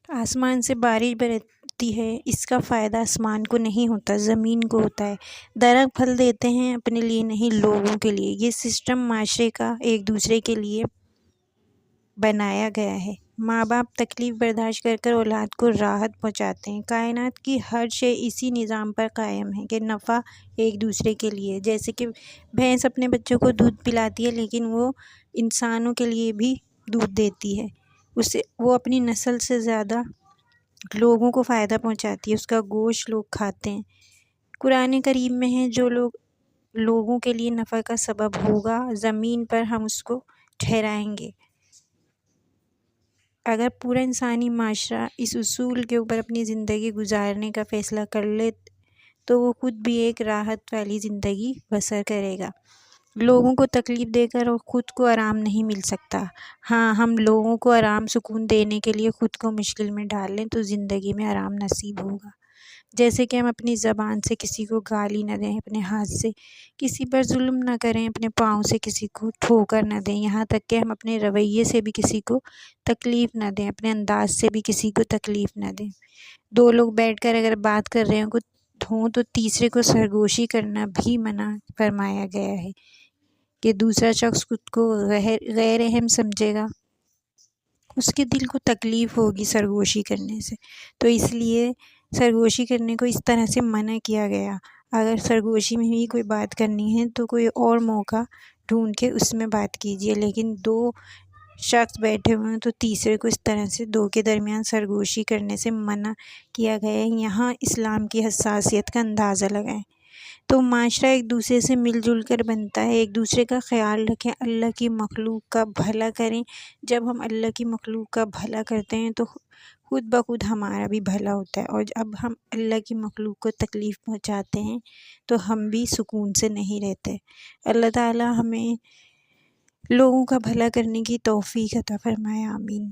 آسمان سے بارش برستی ہے، اس کا فائدہ آسمان کو نہیں ہوتا، زمین کو ہوتا ہے۔ درخت پھل دیتے ہیں اپنے لیے نہیں، لوگوں کے لیے۔ یہ سسٹم معاشرے کا ایک دوسرے کے لیے بنایا گیا ہے۔ ماں باپ تکلیف برداشت کر کر اولاد کو راحت پہنچاتے ہیں۔ کائنات کی ہر شے اسی نظام پر قائم ہے کہ نفع ایک دوسرے کے لیے۔ جیسے کہ بھینس اپنے بچوں کو دودھ پلاتی ہے، لیکن وہ انسانوں کے لیے بھی دودھ دیتی ہے، وہ اپنی نسل سے زیادہ لوگوں کو فائدہ پہنچاتی ہے، اس کا گوشت لوگ کھاتے ہیں۔ قرآن کریم میں ہے جو لوگوں کے لیے نفع کا سبب ہوگا، زمین پر ہم اس کو ٹھہرائیں گے۔ اگر پورا انسانی معاشرہ اس اصول کے اوپر اپنی زندگی گزارنے کا فیصلہ کر لے تو وہ خود بھی ایک راحت والی زندگی بسر کرے گا۔ لوگوں کو تکلیف دے کر اور خود کو آرام نہیں مل سکتا۔ ہاں، ہم لوگوں کو آرام سکون دینے کے لیے خود کو مشکل میں ڈال لیں تو زندگی میں آرام نصیب ہوگا۔ جیسے کہ ہم اپنی زبان سے کسی کو گالی نہ دیں، اپنے ہاتھ سے کسی پر ظلم نہ کریں، اپنے پاؤں سے کسی کو ٹھوکر نہ دیں، یہاں تک کہ ہم اپنے رویے سے بھی کسی کو تکلیف نہ دیں، اپنے انداز سے بھی کسی کو تکلیف نہ دیں۔ دو لوگ بیٹھ کر اگر بات کر رہے ہوں تو تیسرے کو سرگوشی کرنا بھی منع فرمایا گیا ہے کہ دوسرا شخص خود کو غیر اہم سمجھے گا، اس کے دل کو تکلیف ہوگی سرگوشی کرنے سے، تو اس لیے سرگوشی کرنے کو اس طرح سے منع کیا گیا۔ اگر سرگوشی میں ہی کوئی بات کرنی ہے تو کوئی اور موقع ڈھونڈ کے اس میں بات کیجیے، لیکن دو شخص بیٹھے ہوئے ہیں تو تیسرے کو اس طرح سے دو کے درمیان سرگوشی کرنے سے منع کیا گیا ہے۔ یہاں اسلام کی حساسیت کا اندازہ لگائیں تو معاشرہ ایک دوسرے سے مل جل کر بنتا ہے۔ ایک دوسرے کا خیال رکھیں، اللہ کی مخلوق کا بھلا کریں۔ جب ہم اللہ کی مخلوق کا بھلا کرتے ہیں تو خود بخود ہمارا بھی بھلا ہوتا ہے، اور اب ہم اللہ کی مخلوق کو تکلیف پہنچاتے ہیں تو ہم بھی سکون سے نہیں رہتے۔ اللہ تعالی ہمیں لوگوں کا بھلا کرنے کی توفیق عطا فرمائے، آمین۔